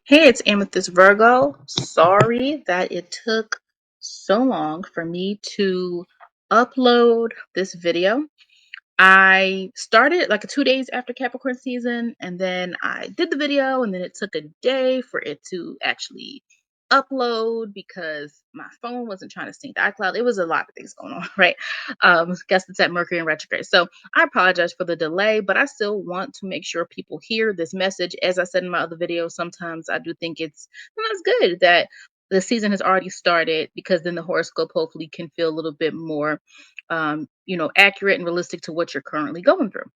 Hey, it's Amethyst Virgo. Sorry that it took so long for me to upload this video. I started like 2 days after Capricorn season, and then I did the video, and then it took a day for it to actually upload because my phone wasn't trying to sync to iCloud. It was a lot of things going on, right? Guess it's at Mercury in retrograde. So I apologize for the delay, but I still want to make sure people hear this message. As I said in my other video, sometimes I do think it's good that the season has already started because then the horoscope hopefully can feel a little bit more accurate and realistic to what you're currently going through.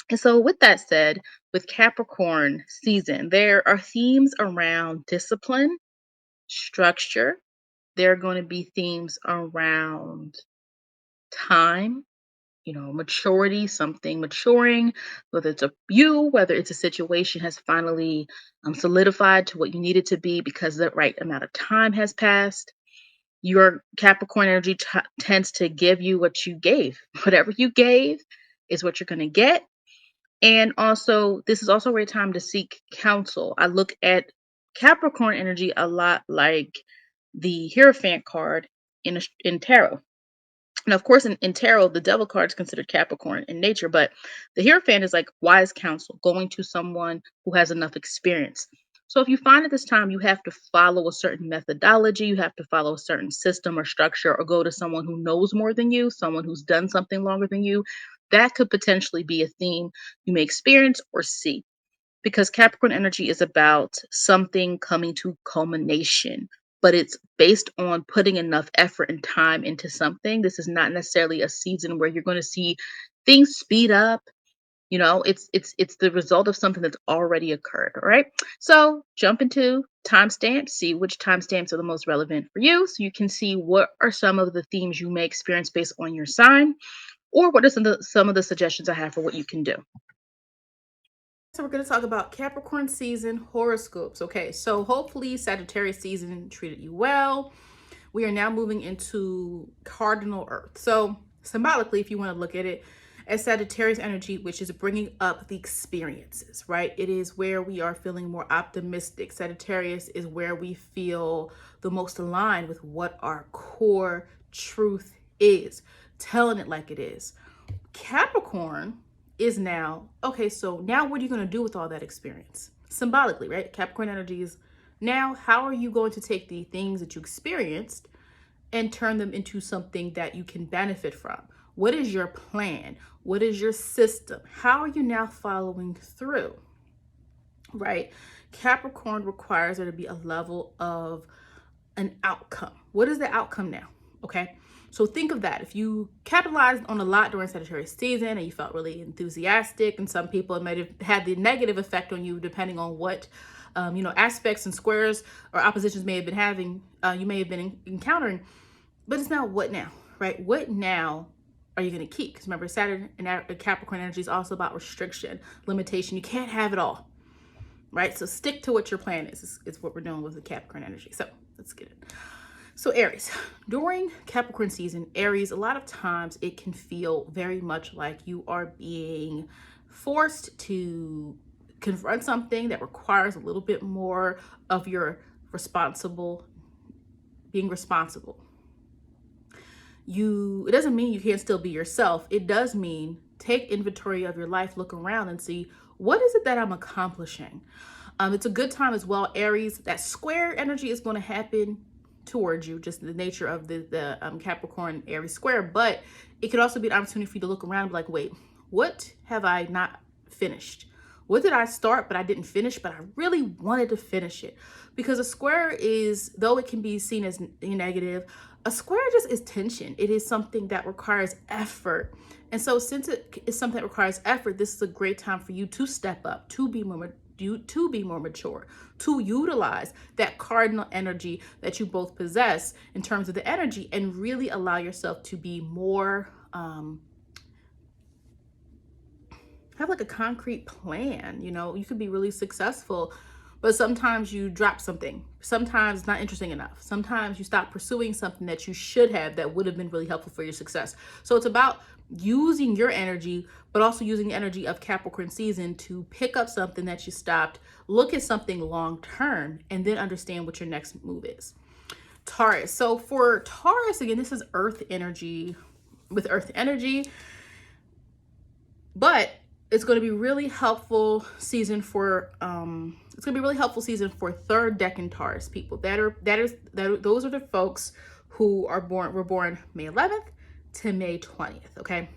And so, with that said, with Capricorn season, there are themes around discipline, structure. There are going to be themes around time, maturity, something maturing, whether it's whether it's a situation has finally solidified to what you need it to be because the right amount of time has passed. Your Capricorn energy tends to give you what you gave. Whatever you gave is what you're going to get. And also, this is also a great time to seek counsel. I look at Capricorn energy a lot like the Hierophant card in tarot. And of course, in tarot, the devil card is considered Capricorn in nature, but the Hierophant is like wise counsel, going to someone who has enough experience. So if you find at this time you have to follow a certain methodology, you have to follow a certain system or structure, or go to someone who knows more than you, someone who's done something longer than you, that could potentially be a theme you may experience or see because Capricorn energy is about something coming to culmination, but it's based on putting enough effort and time into something. This is not necessarily a season where you're going to see things speed up. It's the result of something that's already occurred. All right. So jump into timestamps, see which timestamps are the most relevant for you, so you can see what are some of the themes you may experience based on your sign, or what are some of the suggestions I have for what you can do. So we're going to talk about Capricorn season horoscopes. Okay, so hopefully Sagittarius season treated you well. We are now moving into cardinal earth. So symbolically, if you want to look at it as Sagittarius energy, which is bringing up the experiences, right? It is where we are feeling more optimistic. Sagittarius is where we feel the most aligned with what our core truth is, telling it like it is. Capricorn is now, okay, so now what are you going to do with all that experience? Symbolically, right? Capricorn energy is now, how are you going to take the things that you experienced and turn them into something that you can benefit from? What is your plan? What is your system? How are you now following through? Right? Capricorn requires there to be a level of an outcome. What is the outcome now? Okay. So think of that. If you capitalized on a lot during Sagittarius season and you felt really enthusiastic, and some people it might have had the negative effect on you depending on what aspects and squares or oppositions may have been having, you may have been encountering. But it's now what now, right? What now are you going to keep? Because remember, Saturn and Capricorn energy is also about restriction, limitation. You can't have it all, right? So stick to what your plan is what we're doing with the Capricorn energy. So let's get it. So Aries, during Capricorn season, Aries, a lot of times it can feel very much like you are being forced to confront something that requires a little bit more of your being responsible. It doesn't mean you can't still be yourself. It does mean take inventory of your life, look around and see, what is it that I'm accomplishing? It's a good time as well, Aries. That square energy is going to happen towards you, just the nature of the Capricorn Aries square. But it could also be an opportunity for you to look around and be like, wait, what have I not finished? What did I start but I didn't finish, but I really wanted to finish it? Because a square is, though it can be seen as negative, a square just is tension. It is something that requires effort. And so since it is something that requires effort, this is a great time for you to step up, to be more mature, to utilize that cardinal energy that you both possess in terms of the energy, and really allow yourself to be more, have like a concrete plan. You could be really successful, but sometimes you drop something. Sometimes it's not interesting enough. Sometimes you stop pursuing something that you should have, that would have been really helpful for your success. So it's about using your energy, but also using the energy of Capricorn season to pick up something that you stopped, look at something long term, and then understand what your next move is. Taurus. So for Taurus, again, this is earth energy with earth energy, but it's going to be really helpful season for third decan Taurus people. Those are the folks who were born May 11th to May 20th, okay?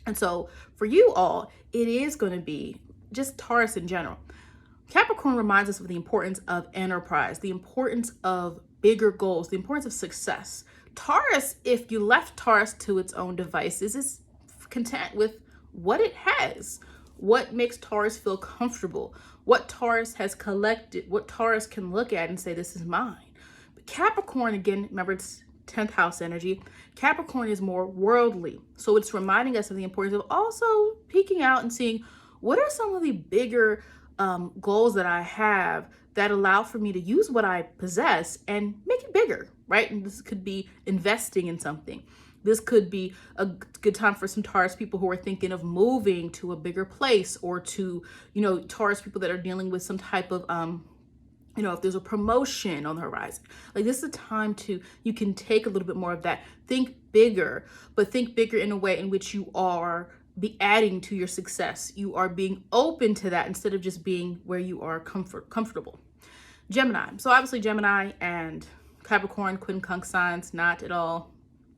And so for you all, it is going to be just Taurus in general. Capricorn reminds us of the importance of enterprise, the importance of bigger goals, the importance of success. Taurus, if you left Taurus to its own devices, is content with what it has, what makes Taurus feel comfortable, what Taurus has collected, what Taurus can look at and say, this is mine. But Capricorn, again, remember it's 10th house energy. Capricorn is more worldly. So it's reminding us of the importance of also peeking out and seeing what are some of the bigger goals that I have that allow for me to use what I possess and make it bigger, right? And this could be investing in something. This could be a good time for some Taurus people who are thinking of moving to a bigger place, or to, Taurus people that are dealing with some type of, if there's a promotion on the horizon. Like, this is a time you can take a little bit more of that. Think bigger, but think bigger in a way in which you are be adding to your success. You are being open to that instead of just being where you are comfortable. Gemini. So obviously Gemini and Capricorn, quincunx signs, not at all.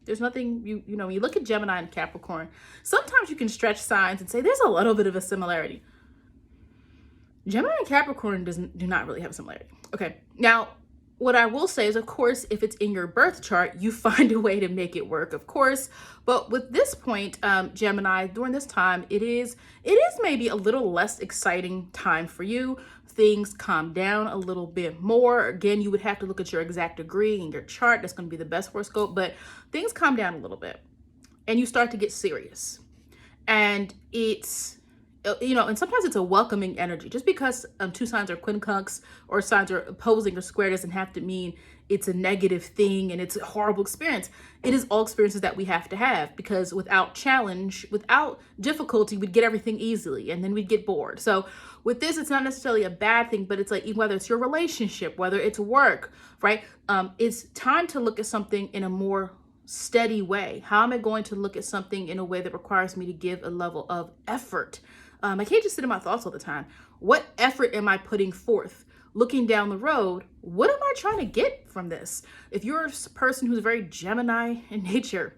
There's nothing, when you look at Gemini and Capricorn, sometimes you can stretch signs and say there's a little bit of a similarity. Gemini and Capricorn do not really have a similarity. Okay, now what I will say is, of course, if it's in your birth chart, you find a way to make it work, of course. But with this point, Gemini, during this time, it is maybe a little less exciting time for you. Things calm down a little bit more. Again, you would have to look at your exact degree in your chart. That's going to be the best horoscope, but things calm down a little bit and you start to get serious. And it's, and sometimes it's a welcoming energy. Just because two signs are quincunx or signs are opposing or square doesn't have to mean it's a negative thing and it's a horrible experience. It is all experiences that we have to have, because without challenge, without difficulty, we'd get everything easily and then we'd get bored. So with this, it's not necessarily a bad thing, but it's like, whether it's your relationship, whether it's work, right? It's time to look at something in a more steady way. How am I going to look at something in a way that requires me to give a level of effort? I can't just sit in my thoughts all the time. What effort am I putting forth? Looking down the road, what am I trying to get from this? If you're a person who's very Gemini in nature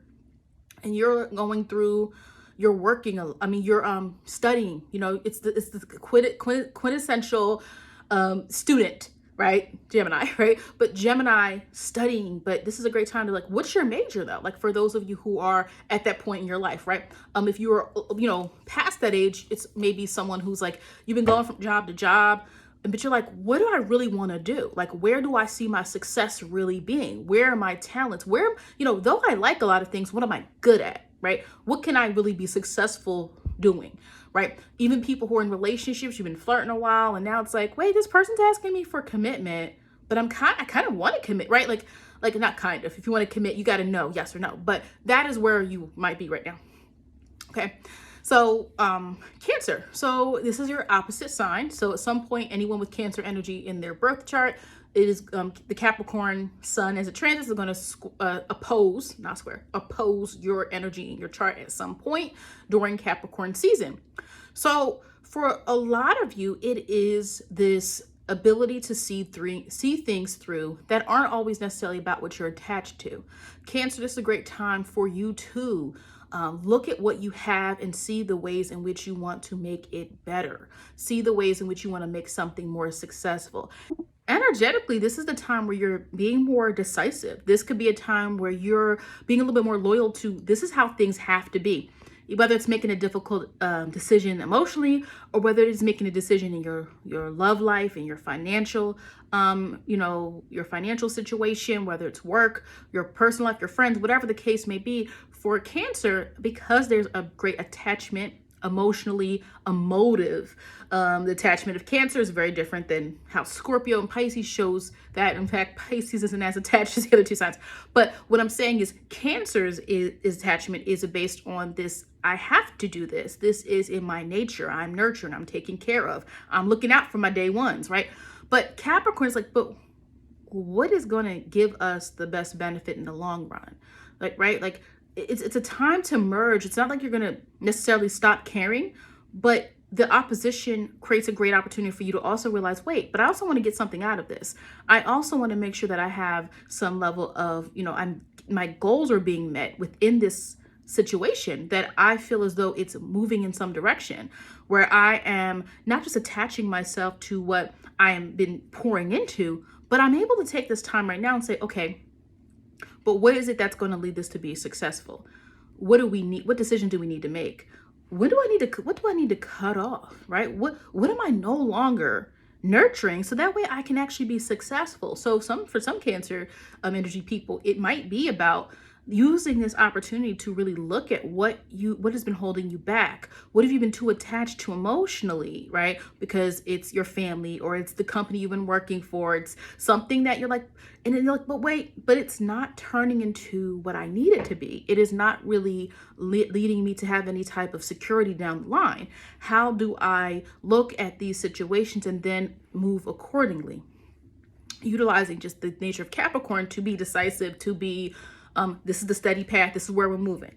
and you're going through, you're working, you're studying, it's the quintessential student, right? Gemini, right? But Gemini studying, but this is a great time to, like, what's your major though? Like, for those of you who are at that point in your life, right? If you are, past that age, it's maybe someone who's like, you've been going from job to job, but you're like, what do I really want to do? Like, where do I see my success really being? Where are my talents? Where, though I like a lot of things, what am I good at, right? What can I really be successful doing, right? Even people who are in relationships, you've been flirting a while, and now it's like, wait, this person's asking me for commitment, but I kind of want to commit, right? Like not kind of. If you want to commit, you got to know yes or no. But that is where you might be right now. Okay. So Cancer. So this is your opposite sign. So at some point, anyone with Cancer energy in their birth chart, it is the Capricorn sun as it transits is going to oppose your energy in your chart at some point during Capricorn season. So for a lot of you, it is this ability to see things through that aren't always necessarily about what you're attached to. Cancer, this is a great time for you to look at what you have and see the ways in which you want to make it better. See the ways in which you want to make something more successful. Energetically, this is the time where you're being more decisive. This could be a time where you're being a little bit more loyal to, this is how things have to be. Whether it's making a difficult decision emotionally, or whether it is making a decision in your love life and your financial, your financial situation, whether it's work, your personal life, your friends, whatever the case may be. For Cancer, because there's a great attachment emotionally emotive. The attachment of Cancer is very different than how Scorpio and Pisces shows that. In fact, Pisces isn't as attached as the other two signs. But what I'm saying is Cancer's is attachment is based on this. I have to do this. This is in my nature. I'm nurturing. I'm taking care of. I'm looking out for my day ones, right? But Capricorn is like, but what is going to give us the best benefit in the long run? Like, right? Like, it's a time to merge. It's not like you're going to necessarily stop caring, but the opposition creates a great opportunity for you to also realize, wait, but I also want to get something out of this. I also want to make sure that I have some level of, my goals are being met within this situation, that I feel as though it's moving in some direction, where I am not just attaching myself to what I am been pouring into, but I'm able to take this time right now and say, okay, but what is it that's going to lead this to be successful? What do we need? What decision do we need to make? What do I need to cut off, right? What am I no longer nurturing, so that way I can actually be successful? So for some Cancer energy people, it might be about using this opportunity to really look at what has been holding you back. What have you been too attached to emotionally, right? Because it's your family, or it's the company you've been working for. It's something that you're like, and then you're like, but wait, but it's not turning into what I need it to be. It is not really leading me to have any type of security down the line. How do I look at these situations and then move accordingly? Utilizing just the nature of Capricorn to be decisive, to be this is the steady path. This is where we're moving.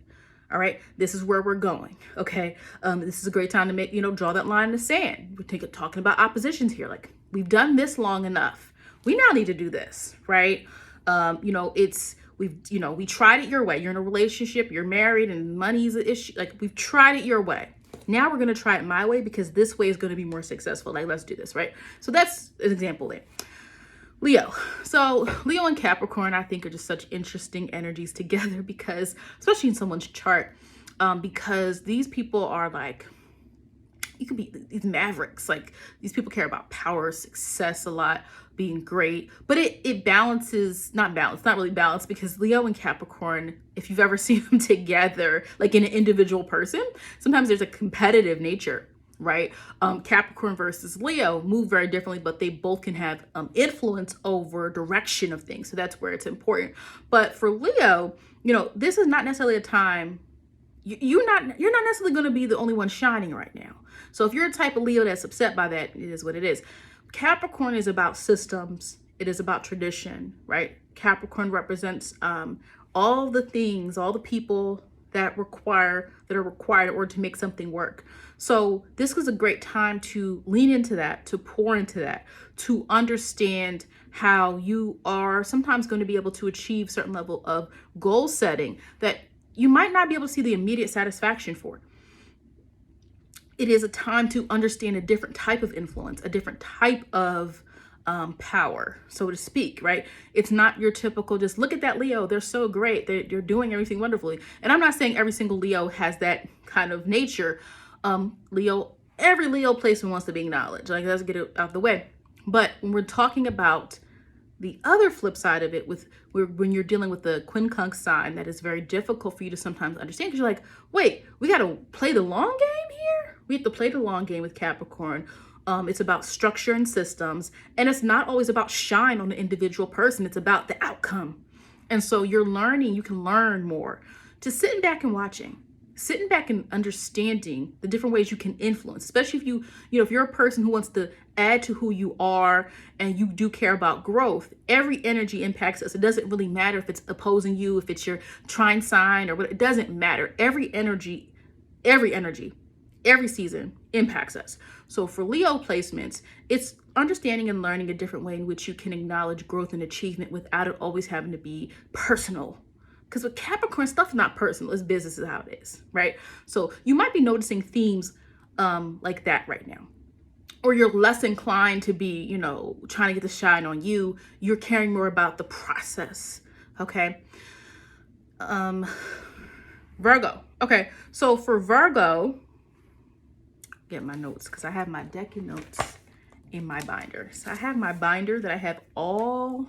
All right. This is where we're going. Okay. This is a great time to make, draw that line in the sand. We're talking about oppositions here. Like, we've done this long enough. We now need to do this. Right. We tried it your way. You're in a relationship, you're married, and money's an issue. Like, we've tried it your way. Now we're going to try it my way, because this way is going to be more successful. Like, let's do this. Right. So that's an example there. Leo. So Leo and Capricorn, I think, are just such interesting energies together, because, especially in someone's chart, because these people are like, you could be these mavericks. Like, these people care about power, success a lot, being great, but it balances, not really balanced, because Leo and Capricorn, if you've ever seen them together, like in an individual person, sometimes there's a competitive nature. Right? Capricorn versus Leo move very differently, but they both can have influence over direction of things. So that's where it's important. But for Leo, this is not necessarily a time, you're not necessarily going to be the only one shining right now. So if you're a type of Leo that's upset by that, it is what it is. Capricorn is about systems. It is about tradition, right? Capricorn represents all the things, all the people that are required in order to make something work. So this was a great time to lean into that, to pour into that, to understand how you are sometimes going to be able to achieve certain level of goal setting that you might not be able to see the immediate satisfaction for. It is a time to understand a different type of influence, a different type of power, so to speak, right? It's not your typical, just look at that Leo, they're so great, they're doing everything wonderfully. And I'm not saying every single Leo has that kind of nature. Every Leo placement wants to be acknowledged. Like, let's get it out of the way. But when we're talking about the other flip side of it, when you're dealing with the quincunx sign, that is very difficult for you to sometimes understand, because you're like, wait, we got to play the long game here? We have to play the long game with Capricorn. It's about structure and systems, and it's not always about shine on the individual person. It's about the outcome. And so you can learn more. Just sitting back and watching. Sitting back and understanding the different ways you can influence, especially if you're a person who wants to add to who you are and you do care about growth. Every energy impacts us. It doesn't really matter if it's opposing you, if it's your trine sign or what, it doesn't matter. Every energy, every season impacts us. So for Leo placements, it's understanding and learning a different way in which you can acknowledge growth and achievement without it always having to be personal. Because with Capricorn, stuff is not personal, it's business, is how it is, right? So you might be noticing themes like that right now. Or you're less inclined to be, trying to get the shine on you. You're caring more about the process, okay? Virgo. Okay, so for Virgo, get my notes, because I have my deck of notes in my binder. So I have my binder that I have all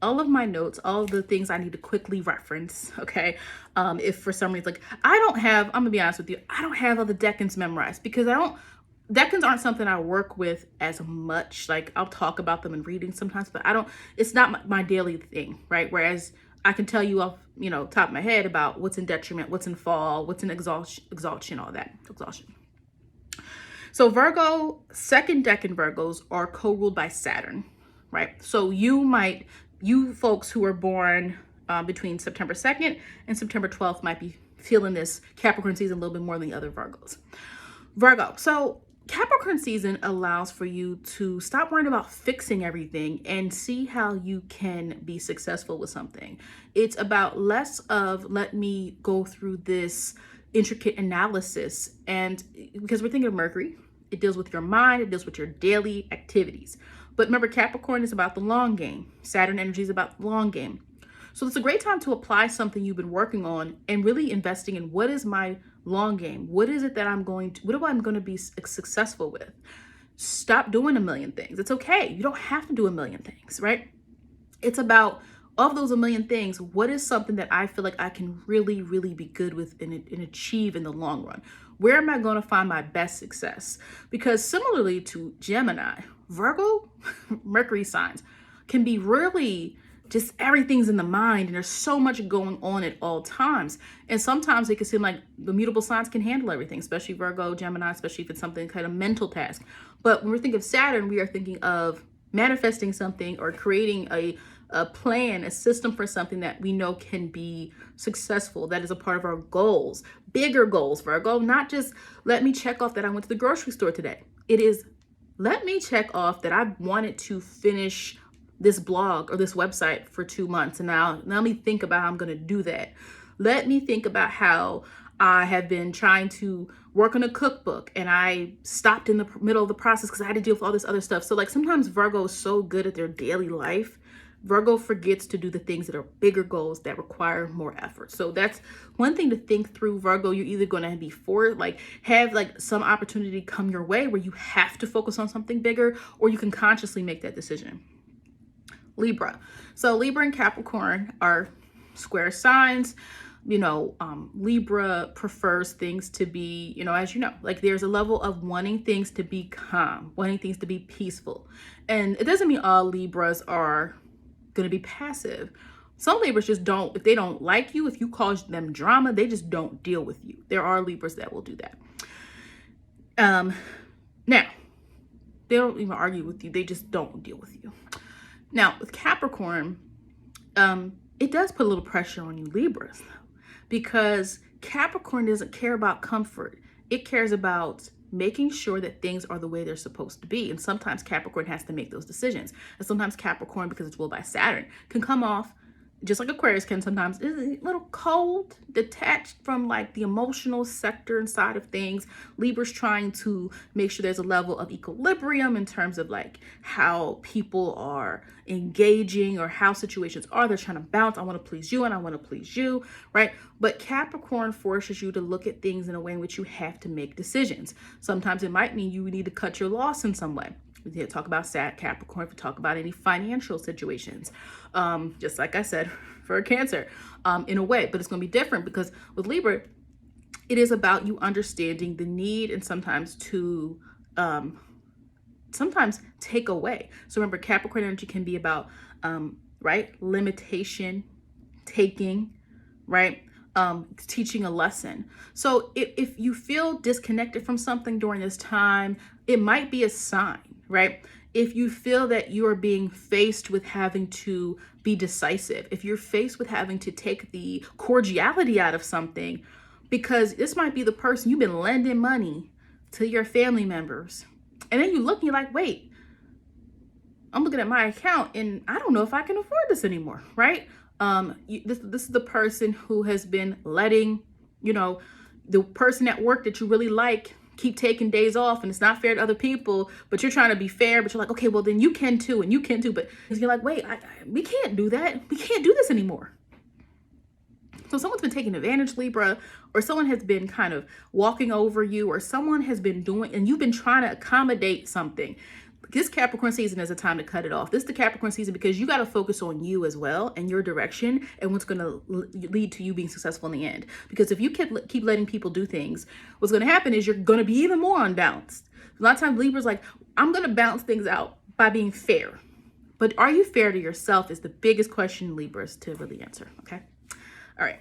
all of my notes, all of the things I need to quickly reference. Okay. If for some reason, like I don't have, I'm gonna be honest with you, I don't have all the decans memorized because decans aren't something I work with as much. Like I'll talk about them in reading sometimes, but it's not my daily thing, right? Whereas I can tell you off, top of my head about what's in detriment, what's in fall, what's in exhaustion, all that, exhaustion. So Virgo, second decan Virgos are co-ruled by Saturn, right? So you folks who are born between September 2nd and September 12th might be feeling this Capricorn season a little bit more than the other Virgos. Virgo, so Capricorn season allows for you to stop worrying about fixing everything and see how you can be successful with something. It's about less of let me go through this intricate analysis, and because we're thinking of Mercury, it deals with your mind, it deals with your daily activities. But remember, Capricorn is about the long game. Saturn energy is about the long game. So it's a great time to apply something you've been working on and really investing in what is my long game? What is it that what am I going to be successful with? Stop doing a million things. It's okay. You don't have to do a million things, right? It's about, of those a million things, what is something that I feel like I can really, really be good with and achieve in the long run? Where am I going to find my best success? Because similarly to Gemini, Virgo, Mercury signs can be really just everything's in the mind and there's so much going on at all times. And sometimes it can seem like the mutable signs can handle everything, especially Virgo, Gemini, especially if it's something kind of mental task. But when we're thinking of Saturn, we are thinking of manifesting something or creating a plan, a system for something that we know can be successful, that is a part of our goals, bigger goals, Virgo, not just let me check off that I went to the grocery store today. It is let me check off that I wanted to finish this blog or this website for 2 months. And now let me think about how I'm going to do that. Let me think about how I have been trying to work on a cookbook and I stopped in the middle of the process because I had to deal with all this other stuff. So like sometimes Virgo is so good at their daily life, Virgo forgets to do the things that are bigger goals that require more effort. So that's one thing to think through, Virgo. You're either going to be have like some opportunity come your way where you have to focus on something bigger, or you can consciously make that decision. Libra. So Libra and Capricorn are square signs. Libra prefers things to be, as you know, like there's a level of wanting things to be calm, wanting things to be peaceful. And it doesn't mean all Libras are going to be passive. Some Libras just don't, if they don't like you, if you cause them drama, they just don't deal with you. There are Libras that will do that. Now, they don't even argue with you. They just don't deal with you. Now, with Capricorn, it does put a little pressure on you Libras, because Capricorn doesn't care about comfort. It cares about making sure that things are the way they're supposed to be. And sometimes Capricorn has to make those decisions. And sometimes Capricorn, because it's ruled by Saturn, can come off just like Aquarius can sometimes, is a little cold, detached from like the emotional sector and side of things. Libra's trying to make sure there's a level of equilibrium in terms of like how people are engaging or how situations are. They're trying to balance. I want to please you and I want to please you, right? But Capricorn forces you to look at things in a way in which you have to make decisions. Sometimes it might mean you need to cut your loss in some way. We did talk about Capricorn, if we talk about any financial situations, just like I said for Cancer, in a way, but it's going to be different because with Libra, it is about you understanding the need and sometimes to take away. So remember, Capricorn energy can be about right, limitation, taking, right, teaching a lesson. So if you feel disconnected from something during this time, it might be a sign, right? If you feel that you are being faced with having to be decisive, if you're faced with having to take the cordiality out of something, because this might be the person you've been lending money to your family members. And then you look and you're like, wait, I'm looking at my account and I don't know if I can afford this anymore, right? This is the person who has been letting, the person at work that you really like keep taking days off, and it's not fair to other people, but you're trying to be fair, but you're like, okay, well then you can too, and you can too, but you're like, wait, we can't do that. We can't do this anymore. So someone's been taking advantage, Libra, or someone has been kind of walking over you, or someone has been doing, and you've been trying to accommodate something. this Capricorn season is a time to cut it off. This is the Capricorn season because you got to focus on you as well and your direction and what's going to lead to you being successful in the end. Because if you keep letting people do things, what's going to happen is you're going to be even more unbalanced. A lot of times Libra's like, I'm going to balance things out by being fair. But are you fair to yourself is the biggest question Libras to really answer. Okay. All right.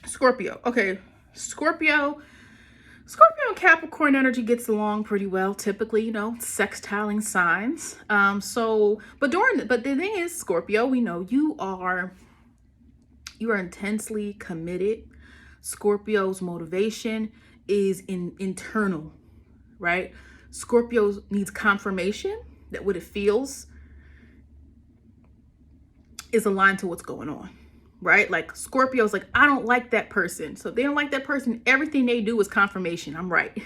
Scorpio. Okay. Scorpio and Capricorn energy gets along pretty well, typically, you know, sextiling signs. But the thing is, Scorpio, we know you are intensely committed. Scorpio's motivation is internal, right? Scorpio needs confirmation that what it feels is aligned to what's going on. Right? Like Scorpio's like, I don't like that person. So if they don't like that person, everything they do is confirmation. I'm right.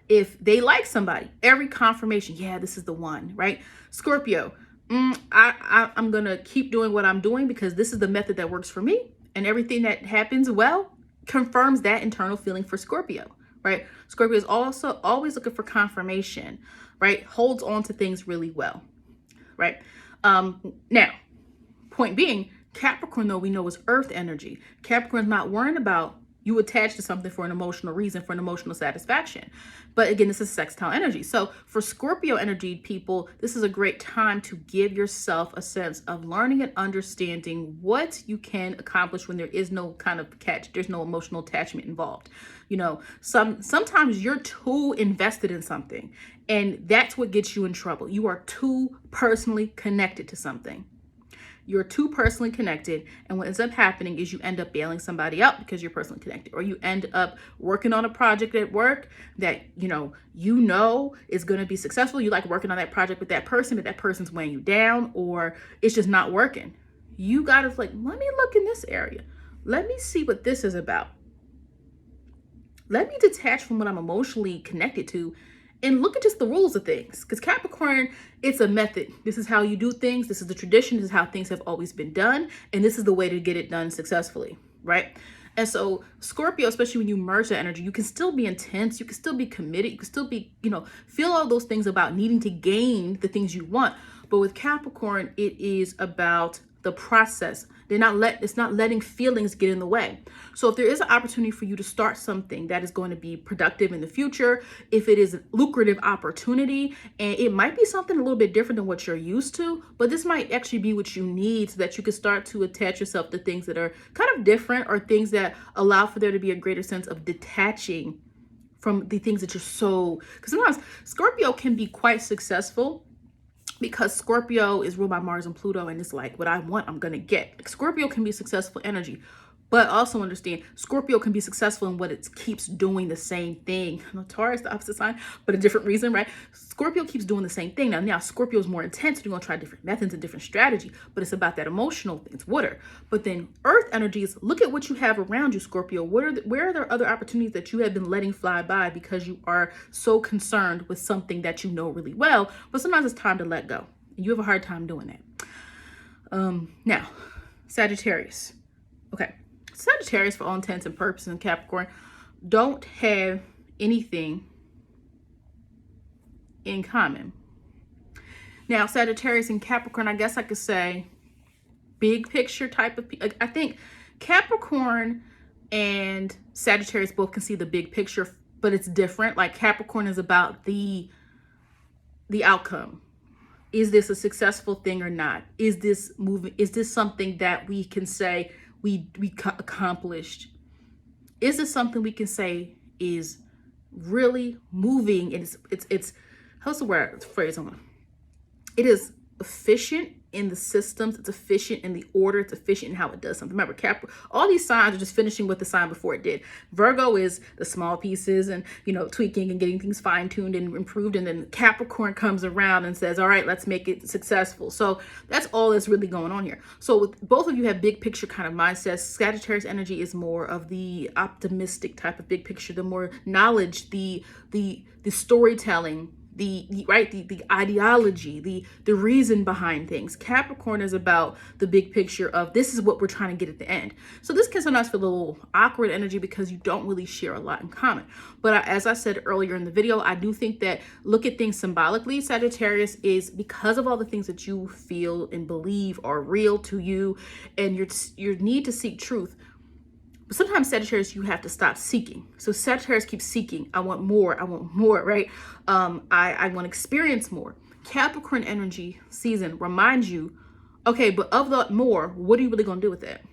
If they like somebody, every confirmation, yeah, this is the one, right? Scorpio, I'm going to keep doing what I'm doing because this is the method that works for me. And everything that happens, well, confirms that internal feeling for Scorpio, right? Scorpio is also always looking for confirmation, right? Holds on to things really well, right? Now, point being, Capricorn, though, we know is earth energy. Capricorn's not worrying about you attached to something for an emotional reason, for an emotional satisfaction. But again, this is sextile energy. So for Scorpio energy people, this is a great time to give yourself a sense of learning and understanding what you can accomplish when there is no kind of catch. There's no emotional attachment involved. You know, sometimes you're too invested in something, and that's what gets you in trouble. You are too personally connected to something. You're too personally connected, and what ends up happening is you end up bailing somebody out because you're personally connected, or you end up working on a project at work that you know is going to be successful. You like working on that project with that person, but that person's weighing you down, or it's just not working. You gotta like, let me look in this area. Let me see what this is about. Let me detach from what I'm emotionally connected to and look at just the rules of things. Because Capricorn, it's a method. This is how you do things. This is the tradition. This is how things have always been done. And this is the way to get it done successfully, right? And so Scorpio, especially when you merge that energy, you can still be intense. You can still be committed. You can still be, feel all those things about needing to gain the things you want. But with Capricorn, it is about the process. It's not letting feelings get in the way. So if there is an opportunity for you to start something that is going to be productive in the future, if it is a lucrative opportunity, and it might be something a little bit different than what you're used to, but this might actually be what you need so that you can start to attach yourself to things that are kind of different, or things that allow for there to be a greater sense of detaching from the things that you're because sometimes Scorpio can be quite successful because Scorpio is ruled by Mars and Pluto, and it's like, what I want, I'm going to get. Like, Scorpio can be successful energy, but also understand Scorpio can be successful in what it keeps doing the same thing. Taurus, the opposite sign, but a different reason, right? Scorpio keeps doing the same thing. Now Scorpio is more intense. You're going to try different methods and different strategy, but it's about that emotional thing. It's water. But then earth energies, look at what you have around you, Scorpio. Where are there other opportunities that you have been letting fly by because you are so concerned with something that you know really well, but sometimes it's time to let go. And you have a hard time doing that. Now, Sagittarius. Okay. Sagittarius, for all intents and purposes, and Capricorn don't have anything in common. Now, Sagittarius and Capricorn, I guess I could say big picture type of, I think Capricorn and Sagittarius both can see the big picture, but it's different. Like Capricorn is about the outcome. Is this a successful thing or not? Is this moving? Is this something that we can say we accomplished? Is this something we can say is really moving? And it's how's the phrase on? It is efficient in the systems. It's efficient in the order. It's efficient in how it does something. Remember, all these signs are just finishing with the sign before it did. Virgo is the small pieces and, tweaking and getting things fine-tuned and improved. And then Capricorn comes around and says, all right, let's make it successful. So that's all that's really going on here. So with both of you have big picture kind of mindsets. Sagittarius energy is more of the optimistic type of big picture, the more knowledge, the storytelling, the ideology, the reason behind things. Capricorn is about the big picture of this is what we're trying to get at the end. So this can sometimes feel a little awkward energy because you don't really share a lot in common. But as I said earlier in the video, I do think that look at things symbolically. Sagittarius is, because of all the things that you feel and believe are real to you, and your need to seek truth. But sometimes Sagittarius, you have to stop seeking. So Sagittarius keeps seeking. I want more, right? I want to experience more. Capricorn energy season reminds you, okay, but of the more, what are you really going to do with it?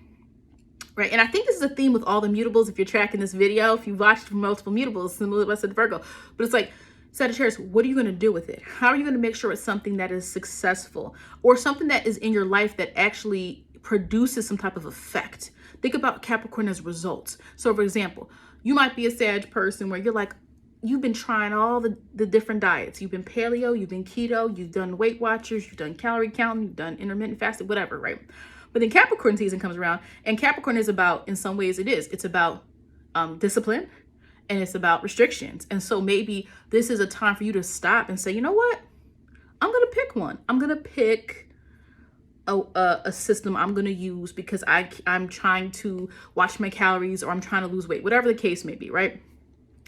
Right? And I think this is a theme with all the mutables. If you're tracking this video, if you've watched multiple mutables, similar to what I said Virgo, but it's like, Sagittarius, what are you going to do with it? How are you going to make sure it's something that is successful or something that is in your life that actually produces some type of effect? Think about Capricorn as results. So for example, you might be a Sag person where you're like, you've been trying all the different diets. You've been paleo, you've been keto, you've done Weight Watchers, you've done calorie counting, you've done intermittent fasting, whatever, right? But then Capricorn season comes around, and Capricorn is about, in some ways it's about discipline, and it's about restrictions. And so maybe this is a time for you to stop and say, you know what? I'm going to pick one. I'm going to pick a system I'm going to use because I'm trying to watch my calories, or I'm trying to lose weight, whatever the case may be, right?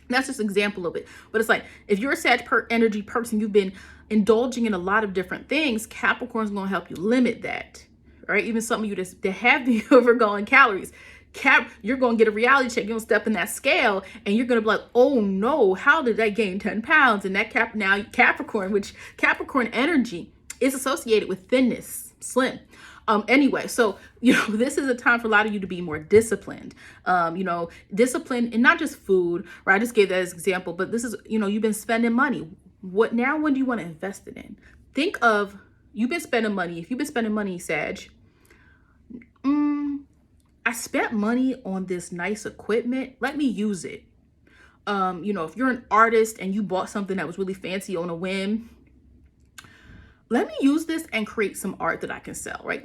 That's just an example of it. But it's like, if you're a Sag energy person, you've been indulging in a lot of different things, Capricorn's going to help you limit that, right? Even some of you that have the overgoing calories, you're going to get a reality check. You're going to step in that scale and you're going to be like, oh no, how did I gain 10 pounds? And that Capricorn, which Capricorn energy is associated with thinness, slim. Anyway, so, this is a time for a lot of you to be more disciplined, disciplined, and not just food, right? I just gave that as an example, but this is, you've been spending money. When do you want to invest it in? Think of, you've been spending money. If you've been spending money, Sag, I spent money on this nice equipment. Let me use it. If you're an artist and you bought something that was really fancy on a whim, let me use this and create some art that I can sell, right?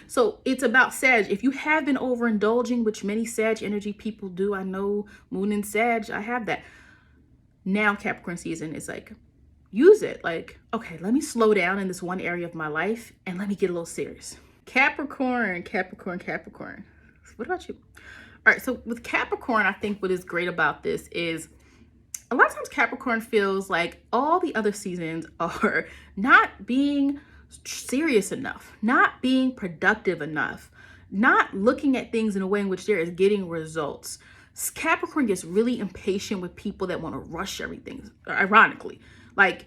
So it's about Sag. If you have been overindulging, which many Sag energy people do, I know, Moon and Sag, I have that. Now Capricorn season is like, use it. Like, okay, let me slow down in this one area of my life and let me get a little serious. Capricorn. What about you? All right, so with Capricorn, I think what is great about this is a lot of times Capricorn feels like all the other seasons are not being serious enough, not being productive enough, not looking at things in a way in which there is getting results. Capricorn gets really impatient with people that want to rush everything, ironically. Like,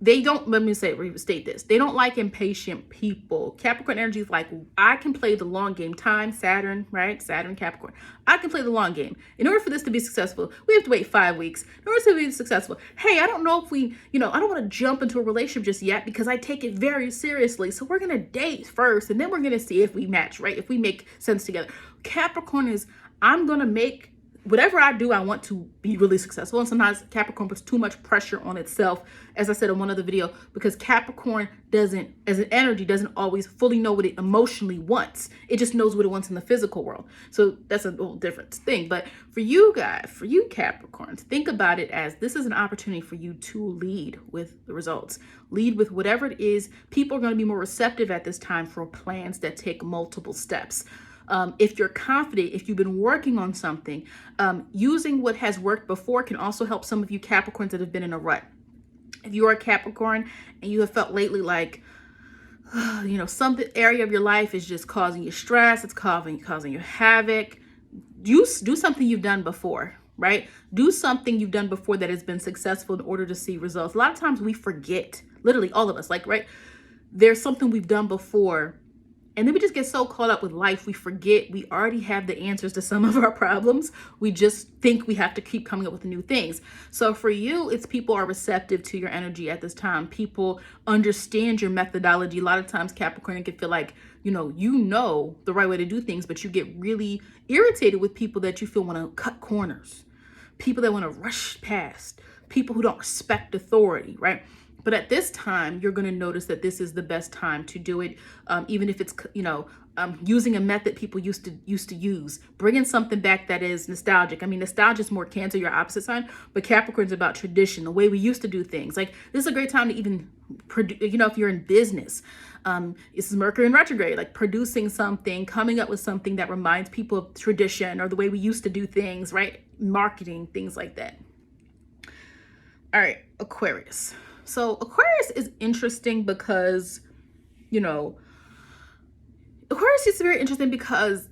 they don't, let me restate this. They don't like impatient people. Capricorn energy is like, I can play the long game. Time, Saturn, right? Saturn, Capricorn. I can play the long game. In order for this to be successful, we have to wait 5 weeks. In order to be successful, hey, I don't know if I don't want to jump into a relationship just yet because I take it very seriously. So we're going to date first, and then we're going to see if we match, right? If we make sense together. Capricorn is, I'm going to make whatever I do, I want to be really successful. And sometimes Capricorn puts too much pressure on itself, as I said in one other video, because Capricorn doesn't, as an energy, doesn't always fully know what it emotionally wants. It just knows what it wants in the physical world. So that's a little different thing. But for you guys, for you Capricorns, think about it as this is an opportunity for you to lead with the results. Lead with whatever it is. People are going to be more receptive at this time for plans that take multiple steps. If you're confident, if you've been working on something, using what has worked before can also help some of you Capricorns that have been in a rut. If you are a Capricorn and you have felt lately like, some area of your life is just causing you stress, it's causing you havoc, do something you've done before, right? Do something you've done before that has been successful in order to see results. A lot of times we forget, literally all of us, like, right? There's something we've done before, and then we just get so caught up with life, we forget we already have the answers to some of our problems. We just think we have to keep coming up with new things. So for you, it's people are receptive to your energy at this time. People understand your methodology. A lot of times Capricorn can feel like, you know the right way to do things, but you get really irritated with people that you feel want to cut corners, people that want to rush past, people who don't respect authority, right? But at this time, you're going to notice that this is the best time to do it, even if it's, using a method people used to use, bringing something back that is nostalgic. I mean, nostalgia is more Cancer, your opposite sign, but Capricorn's about tradition, the way we used to do things. Like, this is a great time to even if you're in business, this is Mercury in retrograde, like producing something, coming up with something that reminds people of tradition or the way we used to do things, right? Marketing, things like that. All right, Aquarius. So Aquarius is interesting because, Aquarius is very interesting because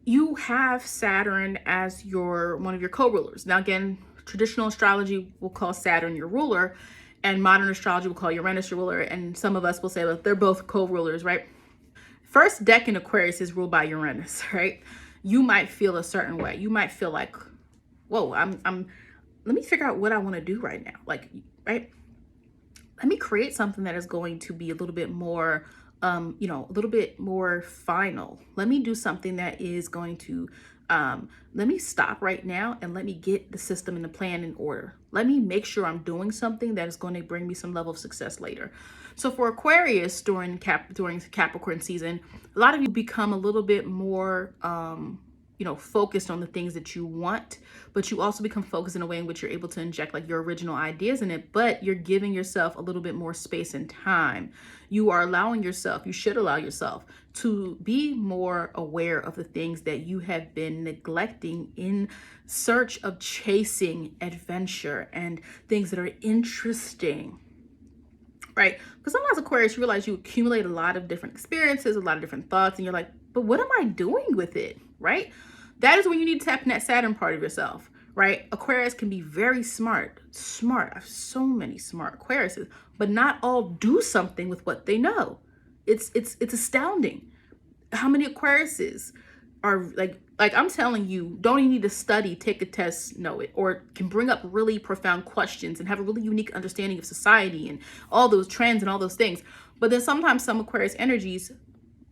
you have Saturn as one of your co-rulers. Now, again, traditional astrology will call Saturn your ruler, and modern astrology will call Uranus your ruler. And some of us will say, well, they're both co-rulers, right? First deck in Aquarius is ruled by Uranus, right? You might feel a certain way. You might feel like, whoa, let me figure out what I want to do right now. Like, right? Let me create something that is going to be a little bit more, a little bit more final. Let me do something that is going to, let me stop right now and let me get the system and the plan in order. Let me make sure I'm doing something that is going to bring me some level of success later. So for Aquarius during Capricorn season, a lot of you become a little bit more, focused on the things that you want, but you also become focused in a way in which you're able to inject like your original ideas in it, but you're giving yourself a little bit more space and time. You are allowing yourself, you should allow yourself to be more aware of the things that you have been neglecting in search of chasing adventure and things that are interesting. Right? Because sometimes Aquarius, you realize you accumulate a lot of different experiences, a lot of different thoughts, and you're like, but what am I doing with it? Right? That is when you need to tap in that Saturn part of yourself. Right? Aquarius can be very smart. I have so many smart Aquariuses, but not all do something with what they know. It's astounding how many Aquariuses are like I'm telling you, don't even need to study, take a test, know it, or can bring up really profound questions and have a really unique understanding of society and all those trends and all those things. But then sometimes some Aquarius energies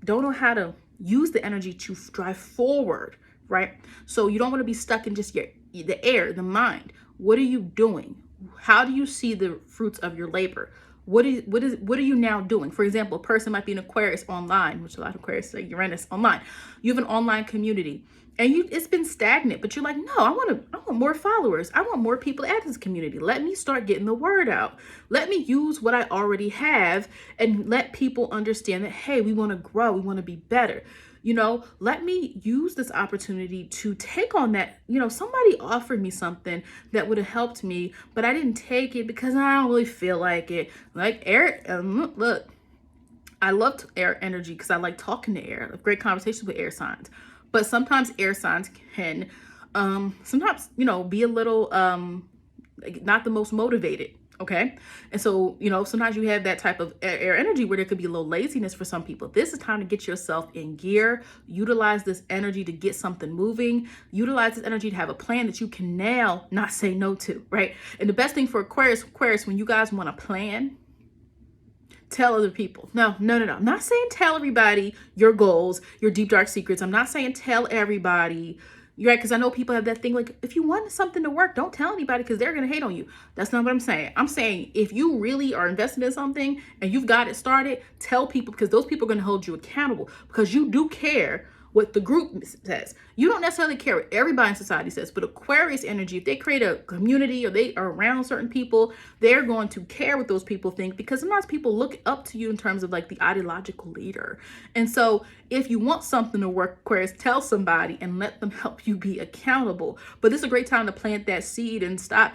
don't know how to use the energy to drive forward, right? So you don't want to be stuck in just the air, the mind. What are you doing? How do you see the fruits of your labor? What are you now doing? For example, a person might be an Aquarius online, which a lot of Aquarius say Uranus online. You have an online community and it's been stagnant, but you're like, no, I want more followers. I want more people at this community. Let me start getting the word out. Let me use what I already have and let people understand that, hey, we want to grow. We want to be better. Let me use this opportunity to take on that. Somebody offered me something that would have helped me, but I didn't take it because I don't really feel like it. Like air, look, I love air energy because I like talking to air. I have great conversations with air signs. But sometimes air signs can, be a little, not the most motivated. Okay. And so, sometimes you have that type of air energy where there could be a little laziness for some people. This is time to get yourself in gear, utilize this energy to get something moving, utilize this energy to have a plan that you can now not say no to, right? And the best thing for Aquarius, when you guys want to plan, tell other people. No. I'm not saying tell everybody your goals, your deep, dark secrets. I'm not saying tell everybody. You're right, because I know people have that thing like, if you want something to work, don't tell anybody because they're going to hate on you. That's not what I'm saying. I'm saying if you really are invested in something and you've got it started, tell people, because those people are going to hold you accountable because you do care what the group says. You don't necessarily care what everybody in society says, but Aquarius energy, if they create a community or they are around certain people, they're going to care what those people think, because sometimes people look up to you in terms of like the ideological leader. And so if you want something to work, Aquarius, tell somebody and let them help you be accountable. But this is a great time to plant that seed and stop,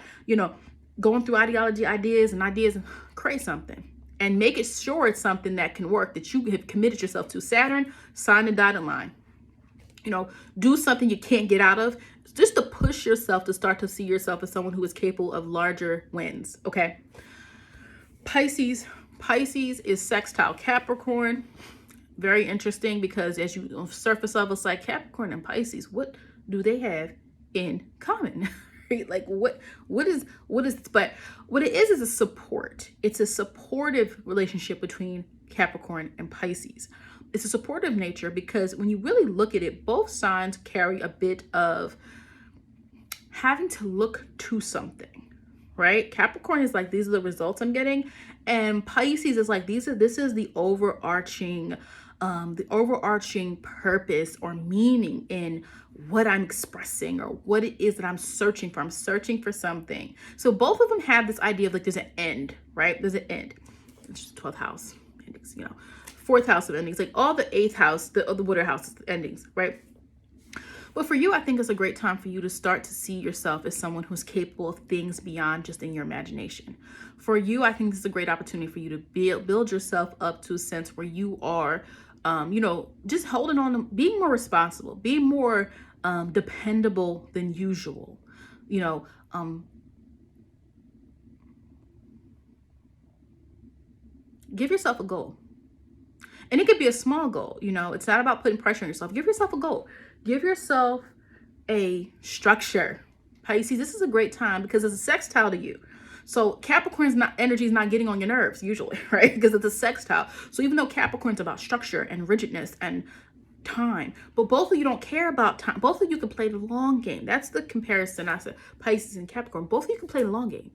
going through ideas and create something. And make it sure it's something that can work, that you have committed yourself to. Saturn, sign the dotted line. Do something you can't get out of, just to push yourself to start to see yourself as someone who is capable of larger wins. Okay. Pisces is sextile Capricorn. Very interesting because as you on surface level, it's like Capricorn and Pisces, what do they have in common? Like what is, but what it is a support. It's a supportive relationship between Capricorn and Pisces. It's a supportive nature because when you really look at it, both signs carry a bit of having to look to something, right? Capricorn is like, these are the results I'm getting. And Pisces is like, this is the overarching purpose or meaning in what I'm expressing or what it is that I'm searching for. I'm searching for something. So both of them have this idea of like, there's an end, right? There's an end. It's just 12th house endings, you know, 4th house of endings, like all the 8th house, the water house endings, right? But for you, I think it's a great time for you to start to see yourself as someone who's capable of things beyond just in your imagination. For you, I think this is a great opportunity for you to build yourself up to a sense where you are, just holding on, being more responsible, being more dependable than usual. Give yourself a goal. And it could be a small goal. It's not about putting pressure on yourself. Give yourself a goal. Give yourself a structure. Pisces, this is a great time because it's a sextile to you. So Capricorn's energy is not getting on your nerves usually, right? Because it's a sextile. So even though Capricorn's about structure and rigidness and time, but both of you don't care about time. Both of you can play the long game. That's the comparison I said, Pisces and Capricorn. Both of you can play the long game,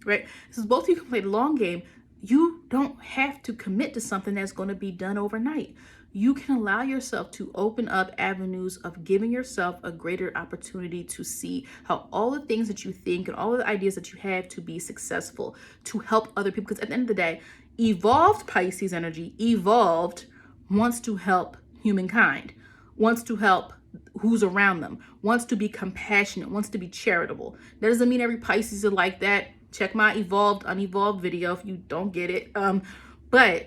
right? Since both of you can play the long game, you don't have to commit to something that's going to be done overnight. You can allow yourself to open up avenues of giving yourself a greater opportunity to see how all the things that you think and all the ideas that you have to be successful, to help other people. Because at the end of the day, evolved Pisces energy, evolved, wants to help humankind, wants to help who's around them, wants to be compassionate, wants to be charitable. That doesn't mean every Pisces is like that. Check my evolved, unevolved video if you don't get it. But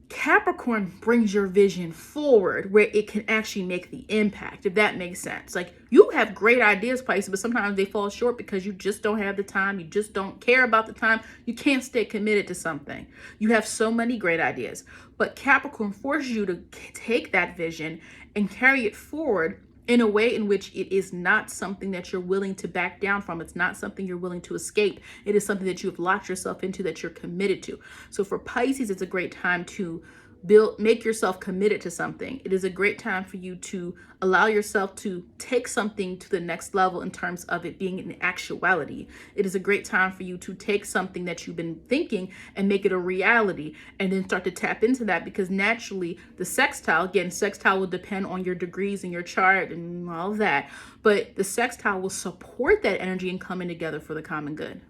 Capricorn brings your vision forward where it can actually make the impact, if that makes sense. Like, you have great ideas, Pisces, but sometimes they fall short because you just don't have the time. You just don't care about the time. You can't stay committed to something. You have so many great ideas, but Capricorn forces you to take that vision and carry it forward in a way in which it is not something that you're willing to back down from. It's not something you're willing to escape. It is something that you have locked yourself into, that you're committed to. So for Pisces, it's a great time to make yourself committed to something. It is a great time for you to allow yourself to take something to the next level in terms of it being an actuality. It is a great time for you to take something that you've been thinking and make it a reality, and then start to tap into that, because naturally the sextile will depend on your degrees and your chart and all of that, but the sextile will support that energy and coming together for the common good.